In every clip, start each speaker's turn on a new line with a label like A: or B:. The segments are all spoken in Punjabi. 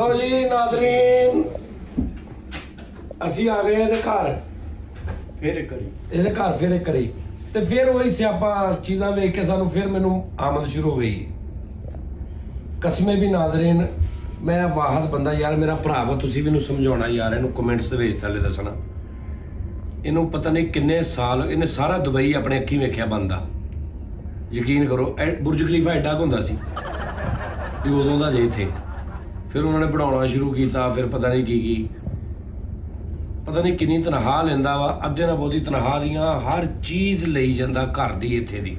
A: लो जी नाज़रीन, असी आ गए ਇਹਦੇ ਘਰ
B: फिर करी
A: ਇਹਦੇ ਘਰ ਫਿਰ ਇੱਕ ਕਰੀ ਤੇ ਫਿਰ ਉਹੀ ਸਿਆਪਾ ਚੀਜ਼ਾਂ ਵੇਖ ਕੇ ਸਾਨੂੰ ਫਿਰ ਮੈਨੂੰ ਆਮਦ ਸ਼ੁਰੂ ਹੋ ਗਈ। ਕਸਮੇ ਵੀ ਨਾਜ਼ਰੀਨ, ਮੈਂ ਵਾਹਦ ਬੰਦਾ ਯਾਰ, ਮੇਰਾ ਭਰਾ ਵਾ, ਤੁਸੀਂ ਵੀ ਇਹਨੂੰ ਸਮਝਾਉਣਾ ਯਾਰ, ਇਹਨੂੰ ਕਮੈਂਟਸ ਦੇ ਵਿੱਚ ਥੱਲੇ ਦੱਸਣਾ। ਇਹਨੂੰ ਪਤਾ ਨਹੀਂ ਕਿੰਨੇ ਸਾਲ, ਇਹਨੇ ਸਾਰਾ ਦੁਬਈ ਆਪਣੇ ਅੱਖੀਂ ਵੇਖਿਆ ਬੰਦਾ, ਯਕੀਨ ਕਰੋ। ਬੁਰਜ ਖਲੀਫਾ ਐਡਾ ਕੁ ਹੁੰਦਾ ਸੀ ਇਹ ਉਦੋਂ ਦਾ ਜੇ ਇੱਥੇ, ਫਿਰ ਉਹਨਾਂ ਨੇ ਬਣਾਉਣਾ ਸ਼ੁਰੂ ਕੀਤਾ, ਫਿਰ ਪਤਾ ਨਹੀਂ ਕੀ ਪਤਾ ਨਹੀਂ ਕਿੰਨੀ ਤਨਖਾਹ ਲੈਂਦਾ ਵਾ, ਅੱਧੇ ਨਾਲ ਬਹੁਤੀ ਤਨਖਾਹ ਦੀਆਂ ਹਰ ਚੀਜ਼ ਲਈ ਜਾਂਦਾ ਘਰ ਦੀ ਇੱਥੇ ਦੀ।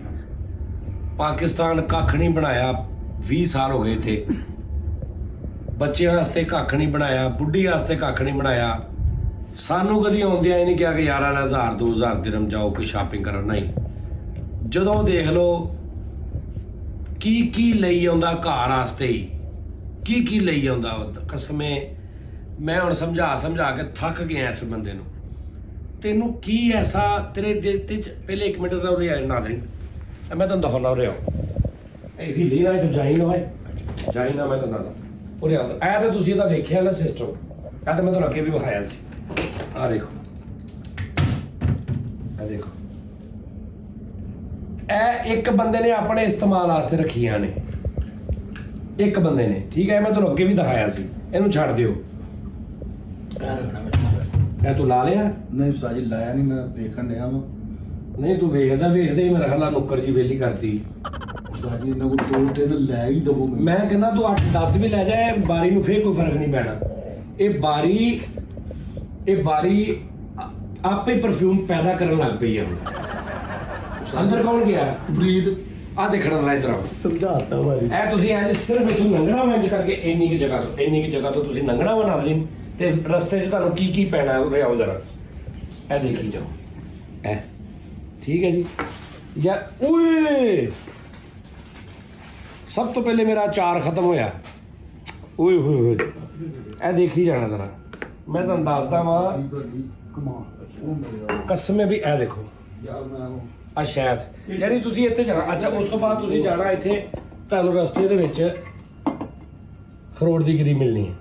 A: ਪਾਕਿਸਤਾਨ ਕੱਖ ਨਹੀਂ ਬਣਾਇਆ, 20 ਸਾਲ ਹੋ ਗਏ ਇੱਥੇ। ਬੱਚਿਆਂ ਵਾਸਤੇ ਕੱਖ ਨਹੀਂ ਬਣਾਇਆ, ਬੁੱਢੀ ਵਾਸਤੇ ਕੱਖ ਨਹੀਂ ਬਣਾਇਆ। ਸਾਨੂੰ ਕਦੀ ਆਉਂਦਿਆਂ ਇਹ ਨਹੀਂ ਕਿਹਾ ਕਿ ਯਾਰ 1000 2000 ਦਿਰਹਮ ਜਾਓ ਕਿ ਸ਼ਾਪਿੰਗ ਕਰਨ, ਨਹੀਂ। ਜਦੋਂ ਦੇਖ ਲਓ ਕੀ ਲਈ ਆਉਂਦਾ ਘਰ ਵਾਸਤੇ ਹੀ, ਕੀ ਲਈ ਆਉਂਦਾ। ਕਸਮੇ ਮੈਂ ਹੁਣ ਸਮਝਾ ਕੇ ਥੱਕ ਗਿਆ ਇਸ ਬੰਦੇ ਨੂੰ। ਤੈਨੂੰ ਕੀ ਐਸਾ ਤੇਰੇ ਦਿਲ ਤੇ ਪਹਿਲੇ 1 ਮਿੰਟ ਦਾ ਉਰੇ ਆਇਆ ਨਾਜ਼ਰੀਨ, ਮੈਂ ਤੁਹਾਨੂੰ ਦਿਖਾਉਣਾ ਉਰੇ ਆਓ। ਇਹ ਹਿੱਲੀ ਨਾ ਤੂੰ ਜਾਈ ਨਾ ਮੈਂ ਤੁਹਾਨੂੰ ਦੱਸਦਾ ਉਰੇ ਆਓ। ਇਹ ਤਾਂ ਤੁਸੀਂ ਇਹਦਾ ਵੇਖਿਆ ਨਾ ਸਿਸਟਮ, ਇਹ ਤਾਂ ਮੈਂ ਤੁਹਾਨੂੰ ਅੱਗੇ ਵੀ ਵਿਖਾਇਆ ਸੀ। ਆਹ ਦੇਖੋ, ਇਹ ਦੇਖੋ, ਇਹ ਇੱਕ ਬੰਦੇ ਨੇ ਆਪਣੇ ਇਸਤੇਮਾਲ ਵਾਸਤੇ ਰੱਖੀਆਂ ਨੇ, ਇੱਕ ਬੰਦੇ ਨੇ, ਠੀਕ ਹੈ। ਮੈਂ ਤੁਹਾਨੂੰ ਅੱਗੇ ਵੀ ਦਿਖਾਇਆ ਸੀ। ਇਹਨੂੰ ਛੱਡ ਦਿਓ। ਇਹ ਤੂੰ ਲਾ ਲਿਆ?
C: ਨਹੀਂ ਸਾਜੀ ਲਾਇਆ ਨਹੀਂ, ਮੈਂ ਵੇਖਣ ਡਿਆ ਵਾ।
A: ਨਹੀਂ ਤੂੰ ਵੇਖਦੇ ਹੀ ਮੇਰਾ ਖਿਆਲ ਨੁੱਕਰ ਜੀ ਵੇਲੀ ਕਰਤੀ।
C: ਸਾਜੀ ਇਹਨਾਂ ਕੋਲ 2-3 ਲੈ ਹੀ ਦਵੋ।
A: ਮੈਂ ਕਹਿੰਦਾ ਤੂੰ 8-10 ਵੀ ਲੈ ਜਾਏ, ਬਾਰੀ ਨੂੰ ਫੇਰ ਕੋਈ ਫਰਕ ਨਹੀਂ ਪੈਣਾ। ਇਹ ਬਾਰੀ ਆਪੇ ਪਰਫਿਊਮ ਪੈਦਾ ਕਰਨ ਲੱਗ ਪਈ ਆ। ਅੰਦਰ ਕੌਣ ਗਿਆ?
C: ਫਰੀਦ
A: ਆ ਦੇਖਣਾ ਜ਼ਰਾ ਇੱਧਰ ਆਓ।
B: समझाता भाई
A: ਇਹ ਤੁਸੀਂ ਇੰਜ ਸਿਰਫ ਇੱਥੋਂ ਲੰਘਣਾ ਵਾ, ਇੰਜ ਕਰਕੇ ਇੰਨੀ ਕੁ ਜਗ੍ਹਾ ਤੋਂ ਤੁਸੀਂ ਲੰਘਣਾ ਵਾ ਨਾਜ਼ਰੀਨ, ਤੇ ਰਸਤੇ 'ਚ ਤੁਹਾਨੂੰ ਕੀ ਪੈਣਾ ਉਰੇ ਆਓ ਜ਼ਰਾ, ਇਹ ਦੇਖੀ ਜਾਓ। ਇਹ ਠੀਕ ਹੈ ਜੀ। ਯਾ ਓਏ ਸਭ ਤੋਂ ਪਹਿਲੇ ਮੇਰਾ ਅਚਾਰ ਖਤਮ ਹੋਇਆ। ਓਏ ਹੋਏ ਇਹ ਦੇਖੀ ਜਾਣਾ ਜ਼ਰਾ, ਮੈਂ ਤੁਹਾਨੂੰ ਦੱਸਦਾ ਵਾਂ
C: ਕਮਾਲ ਉਹ ਮੇਰੇ
A: ਕਸਮੇ ਵੀ। ਇਹ ਦੇਖੋ
C: ਯਾਰ ਮੈਂ
A: ਆ ਸ਼ਾਇਦ ਯਾਨੀ ਤੁਸੀਂ ਇੱਥੇ ਜਾਣਾ। ਅੱਛਾ, ਉਸ ਤੋਂ ਬਾਅਦ ਤੁਸੀਂ ਜਾਣਾ ਇੱਥੇ, ਤੁਹਾਨੂੰ ਰਸਤੇ ਦੇ ਵਿੱਚ ਖਰੋੜ ਦੀ ਗਿਰੀ ਮਿਲਣੀ ਹੈ।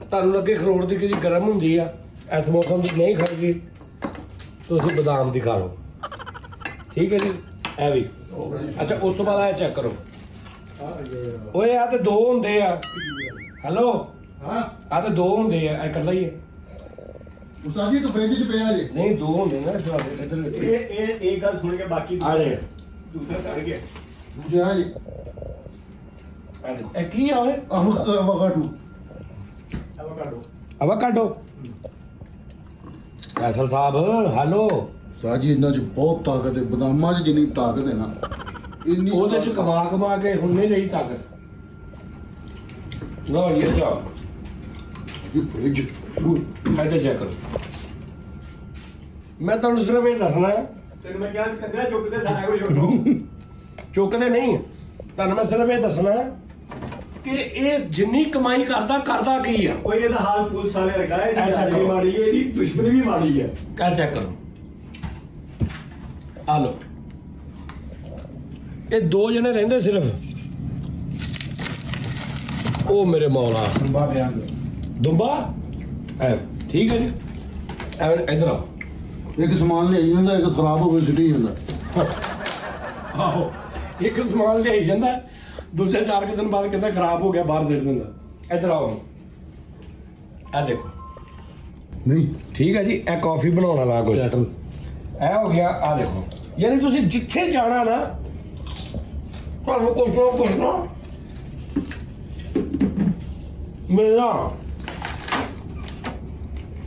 A: ਤੁਹਾਨੂੰ ਲੱਗੇ ਖਰੋੜ ਦੀ ਗਿਰੀ ਗਰਮ ਹੁੰਦੀ ਆ, ਇਸ ਮੌਸਮ 'ਚ ਨਹੀਂ ਖਾਓਗੇ ਤੁਸੀਂ ਬਦਾਮ ਦੀ ਖਾ ਲਓ, ਠੀਕ ਹੈ ਜੀ। ਇਹ ਵੀ ਅੱਛਾ, ਉਸ ਤੋਂ ਬਾਅਦ ਇਹ ਚੈੱਕ ਕਰੋ। ਓਏ ਆ ਤੇ 2 ਹੁੰਦੇ ਆ। ਹੈਲੋ,
B: हाँ
A: ਆ ਤੇ 2 ਹੁੰਦੇ ਆ, ਇਹ ਇਕੱਲਾ ਹੀ ਹੈ।
C: ਉਸਤਾਦ ਜੀ ਤਾਂ ਫ੍ਰਿਜ 'ਚ ਪਿਆ ਜੇ।
A: ਨਹੀਂ 2 ਹੁੰਦੇ ਨਾ ਇੱਧਰ।
B: ये एक गल सुन के बाकी
A: ਆ ਰਹੇ
B: दूसरा कर गया
C: ਦੂਜਾ ਜੀ
A: ਇਹ ਕੀ ਆ ਓਏ?
C: ਆਵਾਕਾਡੋ
B: एवोकाडो
A: ਅਵਾਕਾਡੋ। ਫੈਸਲ ਸਾਹਿਬ ਹੈਲੋ।
C: ਉਸਤਾਦ ਜੀ ਇਹਨਾਂ 'ਚ ਬਹੁਤ ਤਾਕਤ ਹੈ, ਬਦਾਮਾਂ 'ਚ ਜਿੰਨੀ ਤਾਕਤ ਹੈ ਨਾ ਇੰਨੀ
A: ਉਹਦੇ ਚ ਕਮਾ ਕੇ ਹੁਣ ਨਹੀਂ ਰਹੀ ਤਾਕਤ। ਲੋ ਇਹ ਜਾ
C: ਇਹ ਫ੍ਰਿਜ
A: ਇੱਧਰ ਚੈੱਕ ਕਰੋ। ਮੈਂ ਤੁਹਾਨੂੰ ਸਿਰਫ ਇਹ ਦੱਸਣਾ ਹੈ,
B: तेन मैं क्या कंगरा चुकते सारा कुछ छोड़ो
A: ਚੁੱਕਦੇ ਨਹੀਂ, ਤੁਹਾਨੂੰ ਮੈਂ ਸਿਰਫ ਇਹ ਦੱਸਣਾ ਹੈ ਕਿ ਇਹ ਜਿੰਨੀ ਕਮਾਈ ਕਰਦਾ ਕੀ ਆ।
B: कोई ये तो हाल पुलिस वाले लगा है
A: अच्छा
B: ये
A: करो।
B: माड़ी है ये दुश्मनी भी माड़ी है
A: ਕਾ ਚੈੱਕ ਕਰੋ। ਆ ਲੋ, ਇਹ 2 ਜਣੇ ਰਹਿੰਦੇ ਸਿਰਫ। ਉਹ ਮੇਰੇ ਮੌਲਾ
C: ਸੰਭਾ ਪਿਆ
A: ਦੁੰਬਾ। ਐ ਠੀਕ ਹੈ ਜੀ। ਇੱਧਰ ਆਓ।
C: ਇੱਕ ਸਮਾਨ ਲਿਆਈ ਜਾਂਦਾ, ਇੱਕ ਖਰਾਬ ਹੋ ਕੇ ਸਿੱਟੀ ਜਾਂਦਾ।
A: ਆਹੋ, ਇੱਕ ਸਮਾਨ ਲਿਆਈ ਜਾਂਦਾ, ਦੂਜੇ 4 ਦਿਨ ਬਾਅਦ ਕਹਿੰਦਾ ਖਰਾਬ ਹੋ ਗਿਆ, ਬਾਹਰ ਸਿੱਟ ਦਿੰਦਾ। ਇੱਧਰ ਆਓ, ਇਹ ਦੇਖੋ।
C: ਨਹੀਂ
A: ਠੀਕ ਹੈ ਜੀ, ਇਹ ਕਾਫੀ ਬਣਾਉਣ ਵਾਲਾ ਕੁਝ ਇਹ ਹੋ ਗਿਆ। ਆ ਦੇਖੋ, ਯਾਨੀ ਤੁਸੀਂ ਜਿੱਥੇ ਜਾਣਾ ਨਾ, ਤੁਹਾਨੂੰ ਕੁਛ ਨਾ ਮਿਲਣਾ।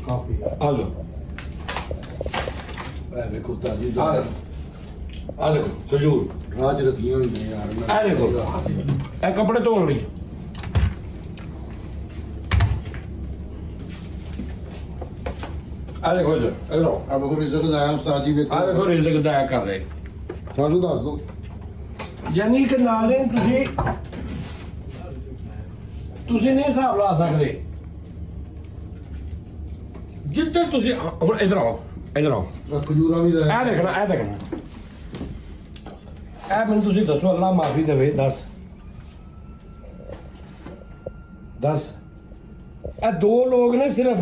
C: ਕਾਫੀ
A: ਆ ਲਓ,
C: ਇਹ ਵੇਖੋ ਉਸਤਾਦ ਜੀ
A: ਆ ਦੇਖੋ ਖਜੂਰ।
C: ਰਾਜ ਰੱਖੀਆਂ ਹੋਈਆਂ ਯਾਰ।
A: ਇਹ ਦੇਖੋ, ਇਹ ਕੱਪੜੇ ਧੋਣ ਲਈ। ਆ ਦੇਖੋ ਇੱਧਰ ਆਓ।
C: ਆ ਵੇਖੋ ਰਿਜ਼ਕ ਆਇਆ ਉਸਤਾਦ ਜੀ ਵੇਖੋ।
A: ਆ ਦੇਖੋ ਰਿਜ਼ਕ ਜ਼ਾਇਆ ਕਰ ਰਹੇ।
C: ਸਾਨੂੰ ਦੱਸ ਦਿਓ।
A: ਯਾਨੀ ਕਿ ਨਾਲ ਦੇ ਤੁਸੀਂ ਨਹੀਂ ਹਿਸਾਬ ਲਾ ਸਕਦੇ। ਜਿੱਧਰ ਤੁਸੀਂ ਹੁਣ ਇੱਧਰ ਆਓ,
C: ਖਜੂਰਾ ਵੀ ਲਾਇਆ।
A: ਇਹ ਦੇਖਣਾ ਇਹ ਮੈਨੂੰ ਤੁਸੀਂ ਦੱਸੋ, ਅੱਲਾ ਮਾਫੀ ਦੇਵੇ, ਦੱਸ ਇਹ ਦੋ ਲੋਕ ਨੇ ਸਿਰਫ,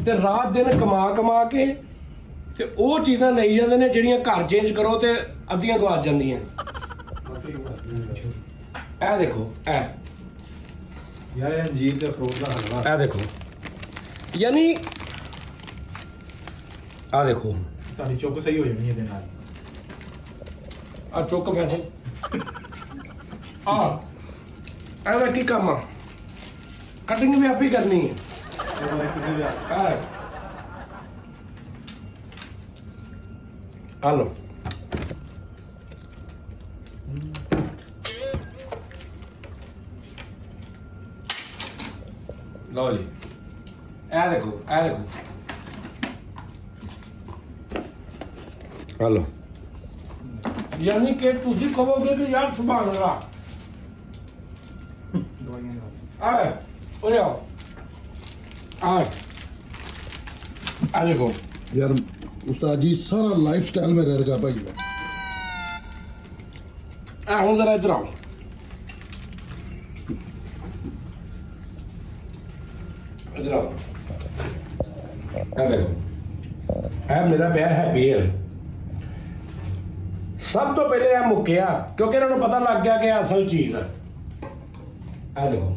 A: ਤੇ ਰਾਤ ਦਿਨ ਕਮਾ ਕੇ ਤੇ ਉਹ ਚੀਜ਼ਾਂ ਲਈ ਜਾਂਦੇ ਨੇ ਜਿਹੜੀਆਂ ਘਰ ਚੇਂਜ ਕਰੋ ਤੇ ਅੱਧੀਆਂ ਗਵਾਚ ਜਾਂਦੀਆਂ। ਇਹ ਦੇਖੋ
B: ਯਾਰ ਇਹ ਅੰਜੀਰ ਤੇ ਅਖਰੋਟ ਦਾ ਹਲਵਾ,
A: ਇਹ ਦੇਖੋ, ਯਾਨੀ ਆ ਦੇਖੋ
B: ਤੁਹਾਡੀ ਚੁੱਕ ਸਹੀ ਹੋ ਜਾਣੀ ਇਹਦੇ ਨਾਲ।
A: ਆ ਚੁੱਕ ਫੈਸਲ ਇਹਦਾ ਕੀ ਕੰਮ ਆ? ਕਟਿੰਗ ਵੀ ਆਪੇ ਕਰਨੀ ਹੈ।
B: ਇਹ ਬਾਰੇ ਕਿੰਨੇ ਦਾ
A: ਆ ਲਓ, ਲਓ ਜੀ, ਇਹ ਦੇਖੋ ਆ ਲਓ। ਯਾਨੀ ਕਿ ਤੁਸੀਂ ਕਹੋਗੇ ਕਿ ਯਾਰ ਸੁਭਾਨ ਅੱਲਾਹ,
B: ਦਵਾਈਆਂ ਦਾ
A: ਆ ਉਰੇ ਆਓ, ਆ ਦੇਖੋ
C: ਯਾਰ ਉਸਤਾਦ ਜੀ ਸਾਰਾ ਲਾਈਫ ਸਟਾਈਲ ਮੇਰੇ ਵਰਗਾ ਭਾਈ ਦਾ।
A: ਆ ਹੁਣ ਜ਼ਰਾ ਇੱਧਰ ਆਓ, ਇੱਧਰ ਆਓ, ਆ ਦੇਖੋ ਇਹ ਮੇਰਾ ਪਿਆ ਹੈਪੀਅਰ। ਸਭ ਤੋਂ ਪਹਿਲੇ ਇਹ ਮੁੱਕਿਆ ਕਿਉਂਕਿ ਇਹਨਾਂ ਨੂੰ ਪਤਾ ਲੱਗ ਗਿਆ ਕਿ ਇਹ ਅਸਲ ਚੀਜ਼ ਹੈ। ਆ ਦੇਖੋ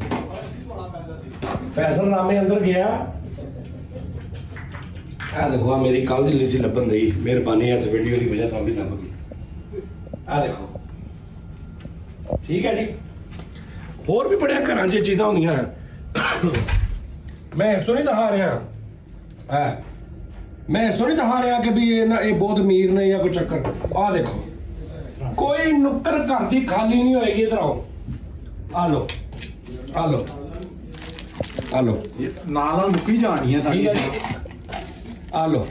A: ਫੈਸਲ ਨਾਮੇ ਅੰਦਰ ਗਿਆ। ਆ ਦੇਖੋ ਆ ਮੇਰੀ ਕੱਲ ਦੀ ਲਿਸੀ ਲੱਭਣ ਦੀ ਮਿਹਰਬਾਨੀ, ਇਸ ਵੀਡੀਓ ਦੀ ਵਜ੍ਹਾ ਤੋਂ ਵੀ ਲੱਭ ਗਈ। ਆ ਦੇਖੋ ਠੀਕ ਹੈ ਜੀ। ਹੋਰ ਵੀ ਬੜਿਆ ਘਰਾਂ 'ਚ ਚੀਜ਼ਾਂ ਹੁੰਦੀਆਂ, ਮੈਂ ਇਸ ਤੋਂ ਨਹੀਂ ਦਿਖਾ ਰਿਹਾ ਮੈਂ ਇਸ ਤੋਂ ਨਹੀਂ ਦਿਖਾ ਰਿਹਾ ਕਿ ਵੀ ਇਹ ਬਹੁਤ ਅਮੀਰ ਨੇ ਜਾਂ ਕੋਈ ਚੱਕਰ। ਆ ਦੇਖੋ ਕੋਈ ਨੁੱਕਰ ਘਰ ਦੀ ਖਾਲੀ ਨਹੀਂ ਹੋਏਗੀ। ਇੱਧਰ ਆਓ, ਆ ਲਓ
B: ਨਾਲ ਮੁੱਕੀ ਜਾਣੀ ਹੈ
A: ਠੀਕ
B: ਸਾਡੀ।
A: ਹੈ ਜੀ, ਆ ਲਓ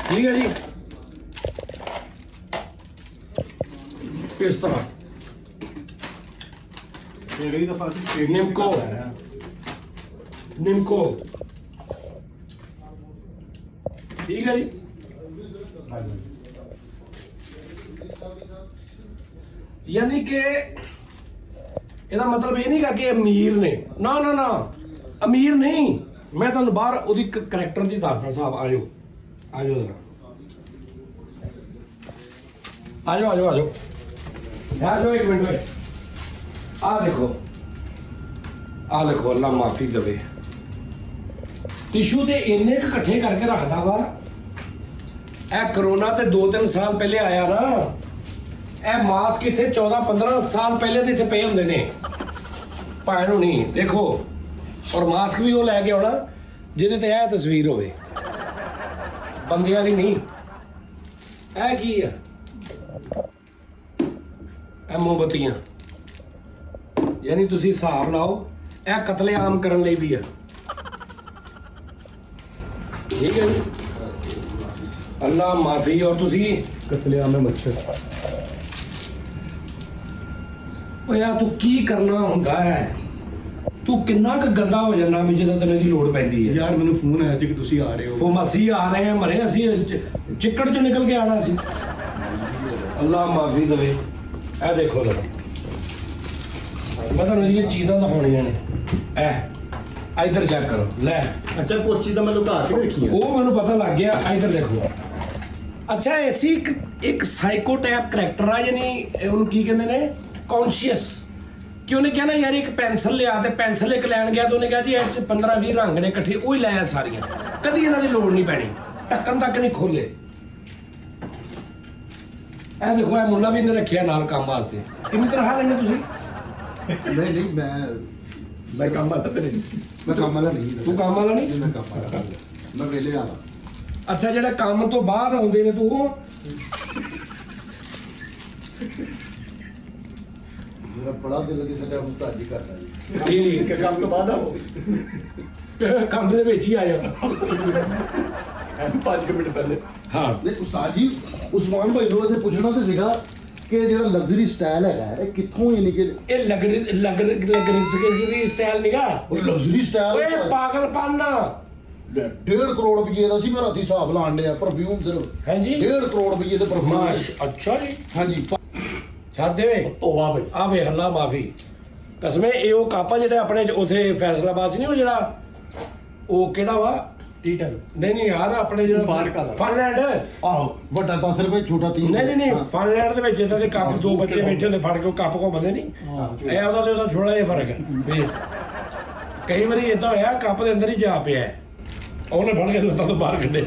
A: ਠੀਕ ਹੈ ਜੀ। ਇਸ ਤਰ੍ਹਾਂ
B: ਜਿਹੜੀ ਦਫਾ ਅਸੀਂ
A: ਨਿੰਮਕੋ ਠੀਕ ਹੈ ਜੀ। ਯਾਨੀ ਕਿ ਇਹਦਾ ਮਤਲਬ ਇਹ ਨਹੀਂ ਕਿ ਅਮੀਰ ਨੇ, ਨਾ ਅਮੀਰ ਨਹੀਂ। ਮੈਂ ਤੁਹਾਨੂੰ ਬਾਹਰ ਉਹਦੀ ਕਰੈਕਟਰ ਦੀ ਦੱਸਦਾ ਸਾਹਿਬ। ਆ ਜਾਓ ਜਰਾ, ਆ ਜਾਓ ਇੱਕ ਮਿੰਟ। ਆ ਦੇਖੋ ਅੱਲਾ ਮਾਫੀ ਦੇਵੇ, ਟਿਸ਼ੂ ਤੇ ਇੰਨੇ ਕੁ ਇਕੱਠੇ ਕਰਕੇ ਰੱਖਦਾ ਵਾ। ਇਹ ਕਰੋਨਾ ਤੇ 2-3 ਸਾਲ ਪਹਿਲੇ ਆਇਆ ਨਾ, ਇਹ ਮਾਸਕ ਇੱਥੇ 14-15 ਸਾਲ ਪਹਿਲੇ ਤੇ ਇੱਥੇ ਪਏ ਹੁੰਦੇ ਨੇ ਭਾਵੇਂ ਨੂੰ ਨਹੀਂ ਦੇਖੋ। ਔਰ ਮਾਸਕ ਵੀ ਉਹ ਲੈ ਕੇ ਆਉਣਾ ਜਿਹਦੇ ਤੇ ਇਹ ਤਸਵੀਰ ਹੋਵੇ, ਬੰਦਿਆਂ ਦੀ ਨਹੀਂ। ਇਹ ਕੀ ਆ? ਇਹ ਮੋਮਬੱਤੀਆਂ, ਯਾਨੀ ਤੁਸੀਂ ਹਿਸਾਬ ਲਾਓ ਇਹ ਕਤਲੇਆਮ ਕਰਨ ਲਈ ਵੀ ਆ। ਠੀਕ ਹੈ ਜੀ, ਅੱਲਾ ਮਾਫੀ। ਔਰ ਤੁਸੀਂ
B: ਕਤਲੇਆਮ में मच्छर।
A: ਓ ਯਾਰ ਤੂੰ ਕੀ ਕਰਨਾ ਹੁੰਦਾ ਹੈ? ਤੂੰ ਕਿੰਨਾ ਕੁ ਗੰਦਾ ਹੋ ਜਾਣਾ ਵੀ ਜਦੋਂ ਤੈਨੂੰ ਇਹਦੀ ਲੋੜ ਪੈਂਦੀ ਹੈ।
B: ਯਾਰ ਮੈਨੂੰ ਫੋਨ ਆਇਆ ਸੀ ਕਿ ਤੁਸੀਂ ਆ ਰਹੇ ਹੋ।
A: ਫੋਮਾਸੀ ਆ ਰਹੇ ਆ, ਮਰੇ ਅਸੀਂ ਚਿੱਕੜ ਚੋਂ ਨਿਕਲ ਕੇ ਆਣਾ ਸੀ। ਅੱਲਾ ਮਾਫੀ ਦੇਵੇ। ਇਹ ਦੇਖੋ ਲੋ, ਮੈਂ ਤੁਹਾਨੂੰ ਇਹ ਚੀਜ਼ਾਂ ਦਿਖਾਉਣੀਆਂ ਨੇ। ਇਹ ਇੱਧਰ ਚੈੱਕ ਕਰੋ। ਲੈ
B: ਅੱਛਾ ਕੁਛ ਚੀਜ਼ਾਂ ਮੈਂ ਲੁਕਾ ਕੇ ਰੱਖੀਆਂ।
A: ਉਹ ਮੈਨੂੰ ਪਤਾ ਲੱਗ ਗਿਆ। ਇੱਧਰ ਦੇਖੋ। ਅੱਛਾ ਐਸੀ ਇੱਕ ਸਾਈਕੋ ਟਾਈਪ ਕਰੈਕਟਰ ਆ, ਯਾਨੀ ਉਹਨੂੰ ਕੀ ਕਹਿੰਦੇ ਨੇ, ਕੌਨਸ਼ੀਅਸ। ਕਿ ਉਹਨੇ ਕਿਹਾ ਨਾ ਯਾਰ ਇੱਕ ਪੈਨਸਲ ਲਿਆ, ਤੇ ਪੈਨਸਲ ਇੱਕ ਲੈਣ ਗਿਆ ਤੇ ਉਹਨੇ ਕਿਹਾ ਜੀ ਇਹ 'ਚ 15-20 ਰੰਗ ਨੇ ਇਕੱਠੇ, ਉਹ ਹੀ ਲੈ ਆ ਸਾਰੀਆਂ, ਕਦੀ ਇਹਨਾਂ ਦੀ ਲੋੜ ਨਹੀਂ ਪੈਣੀ, ਢੱਕਣ ਤੱਕ ਨਹੀਂ ਖੋਲੇ। ਇਹ ਦੇਖੋ ਇਹ ਮੁੱਲਾ ਵੀ ਇਹਨੇ ਰੱਖਿਆ ਨਾਲ ਕੰਮ ਵਾਸਤੇ। ਕਿੰਨੀ ਤਰ੍ਹਾਂ ਲੈਣੇ ਤੁਸੀਂ?
C: ਨਹੀਂ
A: ਮੈਂ ਕੰਮ ਵਾਲਾ ਤੇ ਨਹੀਂ।
C: ਮੈਂ ਕੰਮ ਵਾਲਾ ਨਹੀਂ।
A: ਤੂੰ ਕੰਮ ਵਾਲਾ ਨਹੀਂ?
C: ਮੈਂ ਕੰਮ ਵਾਲਾ, ਮੈਂ ਵੇਲੇ ਆਲਾ।
A: ਅੱਛਾ ਜਿਹੜਾ ਕੰਮ ਤੋਂ ਬਾਅਦ ਆਉਂਦੇ ਨੇ ਤੂੰ ਉਹ?
C: ਮੇਰਾ ਬੜਾ ਦਿਲ ਕਿਸੇ ਟਾਈਮ ਉਸਤਾਦ ਜੀ ਕਰਦਾ ਜੀ।
A: ਠੀਕ
B: ਕੰਮ ਤੋਂ ਬਾਅਦ ਆਓ।
A: ਕੰਮ ਦੇ ਵਿੱਚ ਹੀ ਆ ਜਾ।
B: 5 ਮਿੰਟ ਪਹਿਲੇ।
A: ਹਾਂ
C: ਨਹੀਂ ਉਸਤਾਦ ਜੀ, ਉਸਮਾਨ ਭਾਈ ਨੂੰ ਅਸੀਂ ਪੁੱਛਣਾ ਤੇ ਸੀਗਾ ਕਿ ਜਿਹੜਾ ਲਗਜ਼ਰੀ ਸਟਾਈਲ ਹੈਗਾ ਇਹ ਕਿੱਥੋਂ, ਯਾਨੀ ਕਿ
A: ਇਹ ਲੱਗਰੀ ਸਟਾਈਲ ਨਿਗਾ।
C: ਉਹ ਲਗਜ਼ਰੀ ਸਟਾਈਲ
A: ਓਏ ਪਾਗਲਪਨ ਨਾ।
C: 1.5 ਕਰੋੜ ਰੁਪਏ ਦਾ ਸੀ। ਮੈਂ ਰਾਤੀ ਹਿਸਾਬ ਲਾਣ ਡਿਆ, ਪਰਫਿਊਮ ਸਿਰਫ
A: ਹਾਂਜੀ
C: 1.5 ਕਰੋੜ ਰੁਪਏ ਦੇ ਪਰਫਿਊਮ।
A: ਅੱਛਾ ਜੀ।
C: ਹਾਂਜੀ
A: ਛੱਡ ਦੇ ਓਏ
B: ਤੋਬਾ ਬਈ
A: ਆ ਵੇ ਹੱਲਾ ਮਾਫੀ ਕਸਮੇ ਇਹ ਉਹ ਕਾਪਾ ਜਿਹੜਾ ਆਪਣੇ ਉਥੇ ਫੈਸਲਾਬਾਦ ਚ ਨਹੀਂ ਉਹ ਜਿਹੜਾ ਉਹ ਕਿਹੜਾ ਵਾ
B: ਟੀਟਲ
A: ਨਹੀਂ ਯਾਰ ਆਪਣੇ ਜਿਹੜਾ
B: ਬਾਰਕਾ ਦਾ।
A: ਫਨਲੈਂਡ
C: ਆਹੋ ਵੱਡਾ 10 ਰੁਪਏ ਛੋਟਾ 3
A: ਨਹੀਂ ਫਨਲੈਂਡ ਦੇ ਵਿੱਚ ਇਦਾਂ ਦੇ ਕੱਪ ਦੋ ਬੱਚੇ ਬੈਠੇ ਹੁੰਦੇ ਫੜ ਕੇ ਉਹ ਕੱਪ ਘੁੰਮਦੇ ਨਹੀਂ ਇਹ ਉਹਦਾ ਤੇ ਉਹਦਾ ਥੋੜਾ ਜਿਹਾ ਫਰਕ ਹੈ ਵੀ ਕਈ ਵਾਰੀ ਇਦਾਂ ਹੋਇਆ ਕੱਪ ਦੇ ਅੰਦਰ ਹੀ ਜਾ ਪਿਆ ਉਹਨੇ ਫੜ ਕੇ ਲੱਤਾਂ ਤੋਂ ਬਾਹਰ ਕੱਢੇ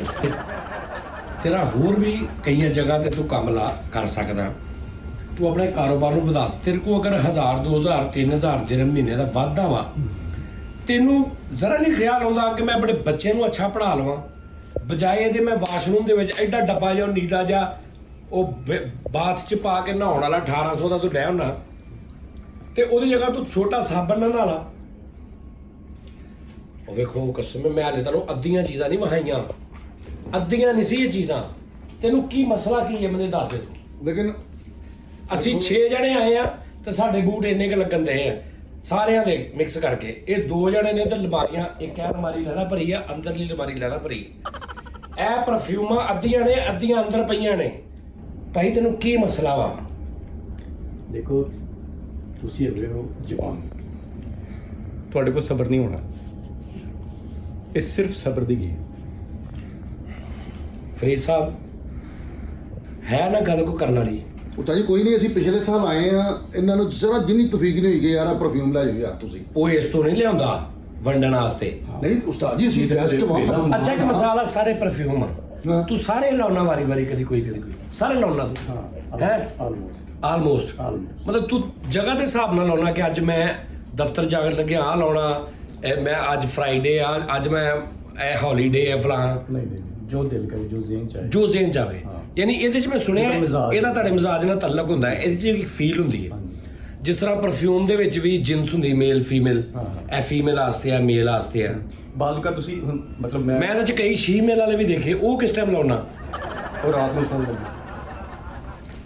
A: ਤੇਰਾ ਹੋਰ ਵੀ ਕਈਆਂ ਜਗ੍ਹਾ ਤੇ ਤੂੰ ਕੰਮ ਲਾ ਕਰ ਸਕਦਾ ਤੂੰ ਆਪਣੇ ਕਾਰੋਬਾਰ ਨੂੰ ਵਧਾ ਤੇਰੇ ਕੋਲ ਅਗਰ 1000 2000 3000 ਦਿਨ ਮਹੀਨੇ ਦਾ ਵਾਧਾ ਵਾ ਤੈਨੂੰ ਜ਼ਰਾ ਨਹੀਂ ਖਿਆਲ ਆਉਂਦਾ ਕਿ ਮੈਂ ਆਪਣੇ ਬੱਚੇ ਨੂੰ ਅੱਛਾ ਪੜ੍ਹਾ ਲਵਾਂ ਬਜਾਏ ਇਹਦੇ ਮੈਂ ਵਾਸ਼ਰੂਮ ਦੇ ਵਿੱਚ ਐਡਾ ਡੱਬਾ ਜਿਹਾ ਨੀਲਾ ਜਿਹਾ ਉਹ ਬਾਥ 'ਚ ਪਾ ਕੇ ਨਹਾਉਣ ਵਾਲਾ 1800 ਦਾ ਤੂੰ ਲੈ ਆਉਣਾ ਤੇ ਉਹਦੀ ਜਗ੍ਹਾ ਤੂੰ ਛੋਟਾ ਸਾਬਣ ਨਾਲ ਨਹਾ ਲਾ ਉਹ ਵੇਖੋ ਕਸਮ ਮੈਂ ਹਾਲੇ ਤੈਨੂੰ ਅੱਧੀਆਂ ਚੀਜ਼ਾਂ ਨਹੀਂ ਵਹਾਈਆਂ ਅੱਧੀਆਂ ਨਹੀਂ ਸੀ ਇਹ ਚੀਜ਼ਾਂ ਤੈਨੂੰ ਕੀ ਮਸਲਾ ਕੀ ਹੈ ਮੈਨੂੰ ਦੱਸ ਦੇ ਤੂੰ
C: ਲੇਕਿਨ
A: ਅਸੀਂ 6 ਜਣੇ ਆਏ ਆ ਤੇ ਸਾਡੇ ਬੂਟ ਇੰਨੇ ਕੁ ਲੱਗਣ ਦੇ ਆ ਸਾਰਿਆਂ ਦੇ ਮਿਕਸ ਕਰਕੇ ਇਹ 2 ਜਣੇ ਨੇ ਤੇ ਅਲਮਾਰੀਆਂ ਇੱਕ ਇਹ ਅਲਮਾਰੀ ਲੈਣਾ ਭਰੀ ਆ ਅੰਦਰਲੀ ਅਲਮਾਰੀ ਲੈਣਾ ਭਰੀ ਇਹ ਪਰਫਿਊਮਾਂ ਅੱਧੀਆਂ ਨੇ ਅੱਧੀਆਂ ਅੰਦਰ ਪਈਆਂ ਨੇ ਭਾਈ ਤੈਨੂੰ ਕੀ ਮਸਲਾ ਵਾ
B: ਦੇਖੋ ਤੁਸੀਂ ਹੈਗੇ ਹੋ ਜਵਾਨ ਤੁਹਾਡੇ ਕੋਲ ਸਬਰ ਨਹੀਂ ਹੋਣਾ ਇਹ ਸਿਰਫ ਸਬਰ ਦੀ ਗੇਮ
A: ਫਰੀਦ ਸਾਹਿਬ ਹੈ ਨਾ ਗੱਲ ਕੋ ਕਰਨ ਵਾਲੀ
C: ਉਤਾ ਜੀ ਕੋਈ ਨਹੀਂ ਅਸੀਂ ਪਿਛਲੇ ਸਾਲ ਆਏ ਆ ਇਹਨਾਂ ਨੂੰ ਜ਼ਰਾ ਜਿੰਨੀ ਤੌਫੀਕ ਨਹੀਂ ਹੋਈ ਕਿ ਯਾਰ ਆ ਪਰਫਿਊਮ ਲੈ ਜਾਓ ਯਾਰ ਤੁਸੀਂ
A: ਉਹ ਇਸ ਤੋਂ ਨਹੀਂ ਲਿਆਉਂਦਾ ਵੰਡਣ ਵਾਸਤੇ
C: ਨਹੀਂ ਉਸਤਾਦ ਜੀ ਅਸੀਂ ਬੈਸਟ
A: ਅੱਛਾ ਇੱਕ ਮਸਾਲਾ ਸਾਰੇ ਪਰਫਿਊਮ ਆ
C: ਹਾਂ।
A: ਤੂੰ ਸਾਰੇ ਲਾਉਣਾ ਵਾਰੀ ਕਦੀ ਕੋਈ ਸਾਰੇ ਲਾਉਣਾ ਤੂੰ ਹੈ ਆਲਮੋਸਟ ਮਤਲਬ ਤੂੰ ਜਗ੍ਹਾ ਦੇ ਹਿਸਾਬ ਨਾਲ ਲਾਉਣਾ ਕਿ ਅੱਜ ਮੈਂ ਦਫ਼ਤਰ ਜਾਣ ਲੱਗਿਆ ਆ ਲਾਉਣਾ ਮੈਂ ਅੱਜ ਫਰਾਈਡੇ ਆ ਅੱਜ ਮੈਂ ਇਹ ਹੌਲੀਡੇ ਹੈ ਫਲਾਂ
B: ਨਹੀਂ ਜੋ ਦਿਲ ਕਰੇ ਜੋ ਜ਼ੇਨ ਚਾਹੇ
A: ਜੋ ਜ਼ੇਨ ਜਾਵੇ ਯਾਨੀ ਇਹਦੇ 'ਚ ਮੈਂ ਸੁਣਿਆ ਇਹਦਾ ਤੁਹਾਡੇ ਮਿਜ਼ਾਜ ਨਾਲ ਤਾਲੁਕ ਹੁੰਦਾ ਹੈ ਇਹਦੇ 'ਚ ਇੱਕ ਫੀਲ ਹੁੰਦੀ ਹੈ ਜਿਸ ਤਰ੍ਹਾਂ ਪਰਫਿਊਮ ਦੇ ਵਿੱਚ ਵੀ ਜਿੰਸ ਹੁੰਦੀ ਮੇਲ ਫੀਮੇਲ ਇਹ ਫੀਮੇਲ ਵਾਸਤੇ ਆ ਮੇਲ ਵਾਸਤੇ ਆ
B: ਬਾਜ਼ੂ ਕਾ ਤੁਸੀਂ ਹੁਣ ਮਤਲਬ ਮੈਂ
A: ਇਹਦੇ 'ਚ ਕਈ ਸ਼ੀਮੇਲ ਵਾਲੇ ਵੀ ਦੇਖੇ ਉਹ ਕਿਸ ਟਾਈਮ ਲਾਉਣਾ
B: ਉਹ ਰਾਤ ਨੂੰ ਸੌਣ ਲੱਗੀ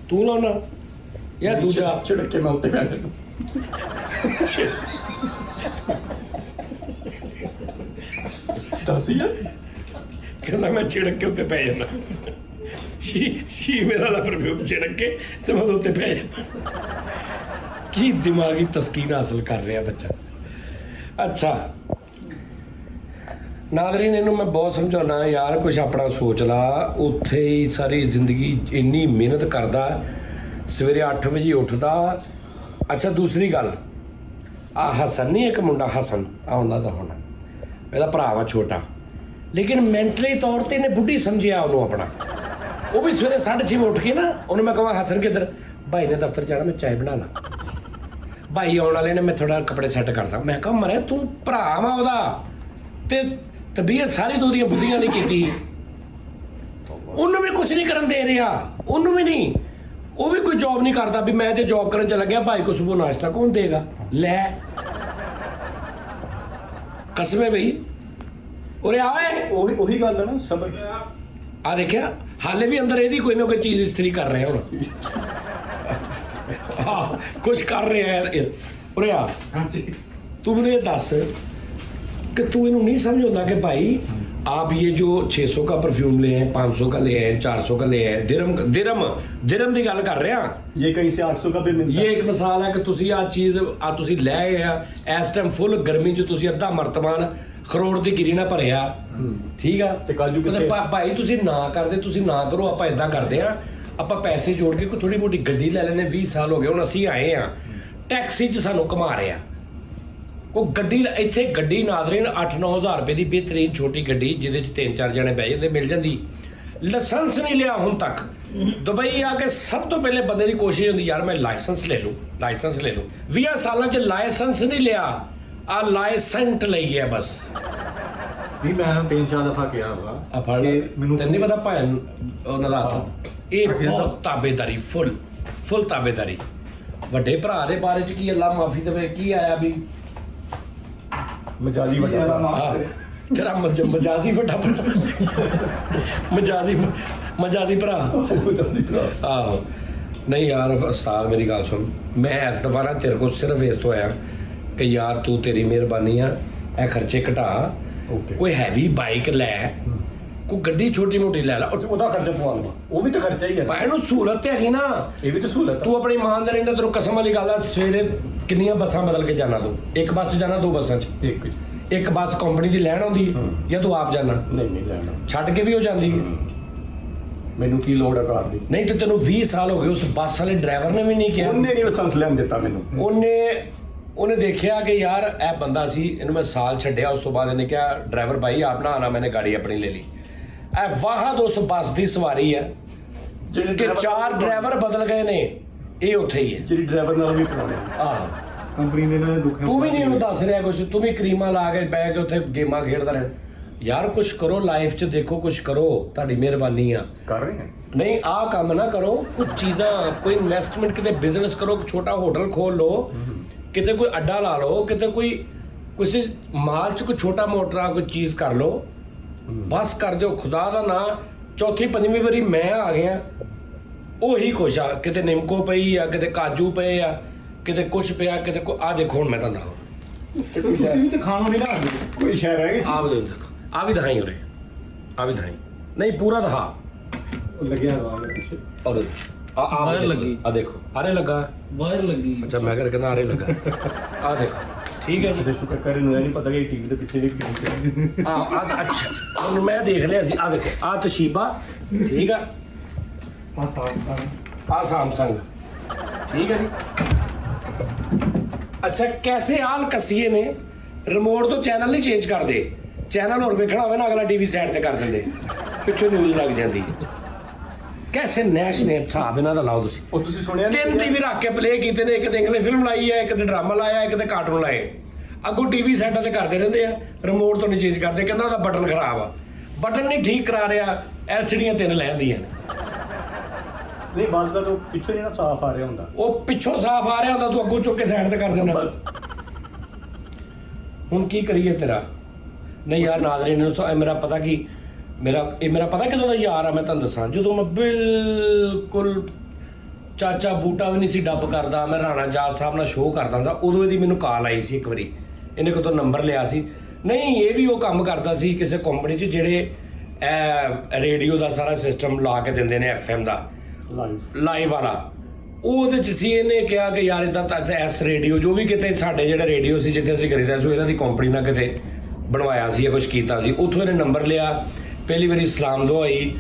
A: ਤੂੰ ਲਾਉਣਾ ਜਾਂ ਦੂਜਾ
B: ਛਿੜਕ ਕੇ ਮੈਂ ਉੱਤੇ ਪੈ ਜਾਂਦਾ ਦੱਸ ਯਾਰ
A: ਕਹਿੰਦਾ ਮੈਂ ਛਿੜਕ ਕੇ ਉੱਤੇ ਪੈ ਜਾਂਦਾ ਸ਼ੀ ਮੇਰਾ ਵਾਲਾ ਪਰਫਿਊਮ ਛਿੜਕ ਕੇ ਤੇ ਮੈਂ ਉੱਤੇ ਪੈ ਜਾਂਦਾ ਕੀ ਦਿਮਾਗੀ ਤਸਕੀਨ ਹਾਸਲ ਕਰ ਰਿਹਾ ਬੱਚਾ ਅੱਛਾ ਨਾਜ਼ਰੀਨ ਇਹਨੂੰ ਮੈਂ ਬਹੁਤ ਸਮਝਾਉਣਾ ਯਾਰ ਕੁਛ ਆਪਣਾ ਸੋਚ ਲਾ ਉੱਥੇ ਹੀ ਸਾਰੀ ਜ਼ਿੰਦਗੀ ਇੰਨੀ ਮਿਹਨਤ ਕਰਦਾ ਸਵੇਰੇ 8 ਵਜੇ ਉੱਠਦਾ ਅੱਛਾ ਦੂਸਰੀ ਗੱਲ ਆ ਹਸਨ ਨਹੀਂ ਇੱਕ ਮੁੰਡਾ ਹਸਨ ਆ ਉਹਨਾਂ ਦਾ ਹੋਣਾ ਇਹਦਾ ਭਰਾ ਵਾ ਛੋਟਾ ਲੇਕਿਨ ਮੈਂਟਲੀ ਤੌਰ ਤੇ ਇਹਨੇ ਬੁੱਢੀ ਸਮਝਿਆ ਉਹਨੂੰ ਆਪਣਾ ਉਹ ਵੀ ਸਵੇਰੇ 6:30 ਉੱਠ ਕੇ ਨਾ ਉਹਨੂੰ ਮੈਂ ਕਹਾਂ ਹਸਨ ਕਿੱਧਰ ਭਾਈ ਨੇ ਦਫ਼ਤਰ ਜਾਣਾ ਮੈਂ ਚਾਹ ਬਣਾ ਲਾ ਭਾਈ ਆਉਣ ਵਾਲੇ ਨੇ ਮੈਂ ਥੋੜਾ ਕੱਪੜੇ ਸੈੱਟ ਕਰਦਾ ਮੈਂ ਕਹਾਂ ਮਰੇ ਤੂੰ ਭਰਾ ਵਾ ਉਹਦਾ ਤੇ ਤਬੀਅਤ ਸਾਰੀ ਤੋਂ ਉਹਦੀਆਂ ਬੁੱਢੀਆਂ ਨੇ ਕੀਤੀ ਉਹਨੂੰ ਵੀ ਕੁਝ ਨਹੀਂ ਕਰਨ ਦੇ ਰਿਹਾ ਉਹਨੂੰ ਵੀ ਨਹੀਂ ਉਹ ਵੀ ਕੋਈ ਜੌਬ ਨਹੀਂ ਕਰਦਾ ਵੀ ਮੈਂ ਤੇ ਜੌਬ ਕਰਨ ਚਲਾ ਗਿਆ ਭਾਈ ਕੋ ਸੁਬਹ ਨਾਸ਼ਤਾ ਕੌਣ ਦੇਗਾ ਲੈ ਕਸਮੇ ਬਈ ਉਰੇ ਆਏ
B: ਉਹੀ ਗੱਲ ਹੈ ਨਾ ਸਬਰ
A: ਆ ਦੇਖਿਆ ਹਾਲੇ ਵੀ ਅੰਦਰ ਇਹਦੀ ਕੋਈ ਨਾ ਕੋਈ ਚੀਜ਼ ਇਸਤਰੀ ਕਰ ਰਿਹਾ ਹੁਣ ਹਾਂ ਕੁਝ ਕਰ ਰਿਹਾ ਹੈ ਉਰੇ ਆ ਤੂੰ ਮੈਨੂੰ ਇਹ ਦੱਸ कि तू इन्हों नहीं समझ होता कि भाई आप ये जो 600 का परफ्यूम ले हैं 500 का ले हैं 400 का ले हैं दिरम की गल कर रहे हैं
B: ये कहीं से 800 का भी मिलता
A: ये एक मिसाल है कि तुसी आ चीज़ आ तुसी ले आए आ इस टाइम फुल गर्मी च तुसी अद्धा मर्तमान खरोड़ की गिरी ना भरिया ठीक है भाई तुसी ना करदे तुसी ना करो आप इदां करदे आ आप पैसे जोड़ के कोई थोड़ी मोटी गड्डी ले लेने 20 साल हो गए हुण असीं आए हैं टैक्सी च सानू घुमा रहे हैं ਉਹ ਗੱਡੀ ਇੱਥੇ ਗੱਡੀ ਨਾਜ਼ਰੀਨ 8-9 ਹਜ਼ਾਰ ਰੁਪਏ ਦੀ ਬਿਹਤਰੀਨ ਛੋਟੀ ਗੱਡੀ ਜਿਹਦੇ 'ਚ 3-4 ਜਣੇ ਬਹਿ ਜਾਂਦੇ ਮਿਲ ਜਾਂਦੀ ਲਾਇਸੈਂਸ ਨਹੀਂ ਲਿਆ ਹੁਣ ਤੱਕ ਦੁਬਈ ਆ ਕੇ ਸਭ ਤੋਂ ਪਹਿਲੇ ਬੰਦੇ ਦੀ ਕੋਸ਼ਿਸ਼ ਹੁੰਦੀ ਯਾਰ ਮੈਂ ਲਾਇਸੈਂਸ ਲੈ ਲੂੰ 20 ਸਾਲਾਂ 'ਚ ਲਾਇਸੈਂਸ ਨਹੀਂ ਲਿਆ ਆ ਲਾਇਸੈਂਟ ਲਈ ਗਿਆ ਬਸ
B: ਵੀ ਮੈਂ ਨਾ 3-4 ਦਫਾ ਕਿਹਾ ਵਾ
A: ਆ ਫੜ ਮੈਨੂੰ ਤੈਨੂੰ ਨਹੀਂ ਪਤਾ ਭੈਣ ਉਹਨਾਂ ਦਾ ਇਹ ਬਹੁਤ ਤਾਬੇਦਾਰੀ ਫੁੱਲ ਤਾਬੇਦਾਰੀ ਵੱਡੇ ਭਰਾ ਦੇ ਬਾਰੇ 'ਚ ਕੀ ਅੱਲਾ ਮਾਫੀ ਦੇਵੇ ਕੀ ਆਇਆ ਵੀ
B: ਮਜਾਜੀ ਵੱਡਾ
A: ਤੇਰਾ ਮਜਾਜੀ ਵੱਡਾ ਮਜਾਜੀ ਭਰਾ ਆਹੋ ਨਹੀਂ ਯਾਰ ਉਸਤਾਦ ਮੇਰੀ ਗੱਲ ਸੁਣ ਮੈਂ ਇਸ ਦਫਾ ਨਾ ਤੇਰੇ ਕੋਲ ਸਿਰਫ ਇਸ ਤੋਂ ਆਇਆ ਕਿ ਯਾਰ ਤੂੰ ਤੇਰੀ ਮਿਹਰਬਾਨੀ ਆ ਇਹ ਖਰਚੇ ਘਟਾ ਕੋਈ ਹੈਵੀ ਬਾਈਕ ਲੈ ਕੋਈ ਗੱਡੀ ਛੋਟੀ ਮੋਟੀ ਲੈ ਲਾ।
B: ਉਹਦਾ ਖਰਚਾ ਪਵਾ ਲਵਾਂ, ਉਹ ਵੀ ਤਾਂ ਖਰਚਾ ਹੀ ਹੈ।
A: ਭਾਈ ਨੂੰ ਸਹੂਲਤ ਤੇ ਹੈਗੀ ਨਾ,
B: ਇਹ ਵੀ ਤਾਂ ਸਹੂਲਤ।
A: ਤੂੰ ਆਪਣੀ ਇਮਾਨਦਾਰੀ ਨਾਲ, ਤੈਨੂੰ ਕਸਮ ਵਾਲੀ ਗੱਲ ਆ, ਸਵੇਰੇ ਕਿੰਨੀਆਂ ਬੱਸਾਂ ਬਦਲ ਕੇ ਜਾਣਾ ਤੂੰ? ਇੱਕ ਬੱਸ 'ਚ ਜਾਣਾ, ਦੋ ਬੱਸਾਂ 'ਚ? ਇੱਕ ਬੱਸ ਕੰਪਨੀ ਦੀ ਲੈਣ ਆਉਂਦੀ ਹੈ ਜਾਂ ਤੂੰ ਆਪ ਜਾਣਾ?
B: ਨਹੀਂ ਲੈਣਾ, ਛੱਡ
A: ਕੇ ਵੀ ਹੋ ਜਾਂਦੀ ਹੈ।
B: ਮੈਨੂੰ ਕੀ ਲੋੜ ਹੈ ਕਾਰ ਦੀ? ਨਹੀਂ
A: ਤੇ ਤੈਨੂੰ 20 ਸਾਲ ਹੋ ਗਏ, ਉਸ ਬੱਸ ਵਾਲੇ ਡਰਾਈਵਰ ਨੇ ਵੀ ਨਹੀਂ ਕਿਹਾ?
B: ਉਹਨੇ ਨਹੀਂ ਲਾਇਸੈਂਸ ਲੈਣ ਦਿੱਤਾ ਮੈਨੂੰ।
A: ਉਹਨੇ ਦੇਖਿਆ ਕਿ यार ਇਹ ਬੰਦਾ ਸੀ, ਇਹਨੂੰ ਮੈਂ ਸਾਲ ਛੱਡਿਆ, ਉਸ ਤੋਂ ਬਾਅਦ ਇਹਨੇ ਕਿਹਾ ड्राइवर भाई आप ना आना, मैंने गाड़ी अपनी ले ली। ਇਹ ਵਾਹਦ ਉਸ ਬੱਸ ਦੀ ਸਵਾਰੀ ਹੈ ਕਿ 4 ਡਰਾਈਵਰ ਬਦਲ ਗਏ ਨੇ, ਇਹ ਉੱਥੇ ਹੀ ਹੈ
B: ਜਿਹੜੀ ਡਰਾਈਵਰ ਨਾਲ ਵੀ ਪੁਰਾਣੇ।
A: ਆਹ
C: ਕੰਪਨੀ ਨੇ ਇਹਨਾਂ ਦੇ ਦੁੱਖ।
A: ਤੂੰ ਵੀ ਨਹੀਂ ਉਹਨੂੰ ਦੱਸ ਰਿਹਾ ਕੁਝ, ਤੂੰ ਵੀ ਕਰੀਮਾਂ ਲਾ ਕੇ ਬਹਿ ਕੇ ਉੱਥੇ ਗੇਮਾਂ ਖੇਡਦਾ ਰਹਿ। ਯਾਰ ਕੁਝ ਕਰੋ ਲਾਈਫ 'ਚ, ਦੇਖੋ ਕੁਝ ਕਰੋ, ਤੁਹਾਡੀ ਮਿਹਰਬਾਨੀ ਆ।
B: ਕਰ ਰਹੇ ਹਾਂ।
A: ਨਹੀਂ ਆਹ ਕੰਮ ਨਾ ਕਰੋ, ਕੁਝ ਚੀਜ਼ਾਂ, ਕੋਈ ਇਨਵੈਸਟਮੈਂਟ, ਕਿਤੇ ਬਿਜ਼ਨਸ ਕਰੋ, ਛੋਟਾ ਹੋਟਲ ਖੋਲ ਲਓ, ਕਿਤੇ ਕੋਈ ਅੱਡਾ ਲਾ ਲਓ, ਕਿਤੇ ਕੋਈ ਕਿਸੇ ਮਾਲ 'ਚ ਕੋਈ ਛੋਟਾ ਮੋਟਾ ਕੋਈ ਚੀਜ਼ ਕਰ ਲਓ। ਬਸ ਕਰ ਦਿਓ, ਖੁਦਾ ਦਾ ਨਾਂ। ਚੌਥੀ ਪੰਜਵੀਂ ਵਾਰੀ ਮੈਂ ਆ ਗਿਆ, ਉਹੀ ਖੁਸ਼ ਆ। ਕਿਤੇ ਨਿੰਮਕੋ ਪਈ ਆ, ਕਿਤੇ ਕਾਜੂ ਪਏ ਆ, ਕਿਤੇ ਕੁਛ ਪਿਆ, ਕਿਤੇ ਆ ਦੇਖੋ ਹੁਣ ਮੈਂ ਤੁਹਾਨੂੰ ਦੱਸਾਂ।
B: ਤੁਸੀਂ ਵੀ ਤਾਂ ਖਾਣੋ ਨਹੀਂ ਨਾ, ਕੋਈ ਸ਼ੈ ਰਹਿ ਗਈ ਸੀ।
A: ਆ ਵੀ ਦਿਖਾਈ ਉਰੇ, ਆ ਵੀ ਦਿਖਾਈ। ਨਹੀਂ ਪੂਰਾ ਦਿਖਾ।
B: ਲੱਗਿਆ ਵਾਇਰ ਪਿੱਛੇ,
A: ਔਰ ਵਾਇਰ ਲੱਗੀ, ਆ ਦੇਖੋ ਆਰੇ ਲੱਗਾ,
D: ਵਾਇਰ ਲੱਗੀ।
A: ਅੱਛਾ ਮੈਂ ਕਹਿੰਦਾ ਆਰੇ ਲੱਗਾ, ਆ ਦੇਖੋ। ਠੀਕ ਹੈ ਜੀ,
B: ਸ਼ੁਕਰ ਕਰ ਇਹਨੂੰ ਨਹੀਂ ਪਤਾ ਕਿ ਟੀਵੀ ਦੇ ਪਿੱਛੇ ਇੱਕ
A: ਅੱਛਾ ਹੁਣ ਮੈਂ ਦੇਖ ਲਿਆ ਸੀ। ਆ ਦੇਖੋ, ਆ ਤਸ਼ੀਬਾ, ਠੀਕ ਆ, ਆ ਸੈਮਸੰਗ, ਠੀਕ ਹੈ ਜੀ। ਅੱਛਾ ਕੈਸੇ ਆਲ ਕਸੀਏ ਨੇ ਰਿਮੋਟ ਤੋਂ ਚੈਨਲ ਨਹੀਂ ਚੇਂਜ ਕਰਦੇ, ਚੈਨਲ ਹੋਰ ਵੇਖਣਾ ਹੋਵੇ ਨਾ ਅਗਲਾ ਟੀਵੀ ਸਾਈਡ ਤੇ ਕਰ ਦਿੰਦੇ, ਪਿੱਛੋਂ ਨਿਊਜ਼ ਲੱਗ ਜਾਂਦੀ ਹੈ। कैसे नैश ने हिसाब इन्हां दा लाओ तुसीं।
B: ਉਹ ਤੁਸੀਂ ਸੁਣਿਆ
A: 3 टीवी रख के प्ले कीते ने, एक ते इंग्लिश फिल्म लाई है, एक ते ड्रामा लाया, एक ते कार्टून लाए। अगों टीवी साइडां ते करदे रहिंदे आ, रिमोट तो नहीं चेंज करदे, कहंदा ओहदा बटन खराब आ, बटन नहीं ठीक करा रहा, LCD 3 लैंदियां ने।
B: नहीं बात का तो पिछों नहीं ना साफ आ रहा हुंदा,
A: ਉਹ ਪਿੱਛੋਂ ਸਾਫ਼ ਆ ਰਿਹਾ ਹੁੰਦਾ, ਤੂੰ ਅੱਗੋਂ ਚੁੱਕ ਕੇ ਸਾਈਡ ਤੇ ਕਰ ਦੇਣਾ। ਹੁਣ ਕੀ ਕਰੀਏ ਤੇਰਾ? ਨਹੀਂ ਯਾਰ ਨਾਜ਼ਰੀਨ ਨੂੰ ਮੇਰਾ ਪਤਾ ਕੀ, ਮੇਰਾ ਪਤਾ ਕਿਦੋਂ ਦਾ ਯਾਰ ਆ, ਮੈਂ ਤੁਹਾਨੂੰ ਦੱਸਾਂ। ਜਦੋਂ ਮੈਂ ਬਿਲਕੁਲ ਚਾਚਾ ਬੂਟਾ ਵੀ ਨਹੀਂ ਸੀ ਡੱਬ ਕਰਦਾ, ਮੈਂ ਰਾਣਾ ਜਾਟ ਸਾਹਿਬ ਨਾਲ ਸ਼ੋਅ ਕਰਦਾ ਸਾਂ, ਉਦੋਂ ਇਹਦੀ ਮੈਨੂੰ ਕਾਲ ਆਈ ਸੀ ਇੱਕ ਵਾਰੀ, ਇਹਨੇ ਕੋਲੋਂ ਨੰਬਰ ਲਿਆ ਸੀ। ਨਹੀਂ ਇਹ ਵੀ ਉਹ ਕੰਮ ਕਰਦਾ ਸੀ ਕਿਸੇ ਕੰਪਨੀ 'ਚ, ਜਿਹੜੇ ਰੇਡੀਓ ਦਾ ਸਾਰਾ ਸਿਸਟਮ ਲਾ ਕੇ ਦਿੰਦੇ ਨੇ, FM ਦਾ ਲਾਈਵ ਵਾਲਾ, ਉਹਦੇ 'ਚ ਸੀ। ਇਹਨੇ ਕਿਹਾ ਕਿ ਯਾਰ ਇੱਦਾਂ ਤਾਂ ਐਸ ਰੇਡੀਓ, ਜੋ ਵੀ ਕਿਤੇ ਸਾਡੇ ਜਿਹੜਾ ਰੇਡੀਓ ਸੀ ਜਿੱਥੇ ਅਸੀਂ ਖਰੀਦਿਆ ਸੀ, ਇਹਨਾਂ ਦੀ ਕੰਪਨੀ ਨਾਲ ਕਿਤੇ ਬਣਵਾਇਆ ਸੀ ਜਾਂ ਕੁਛ ਕੀਤਾ ਸੀ, ਉੱਥੋਂ ਇਹਨੇ ਨੰਬਰ ਲਿਆ। ਪਹਿਲੀ ਵਾਰੀ ਸਲਾਮ ਦੁਆ ਹੋਈ,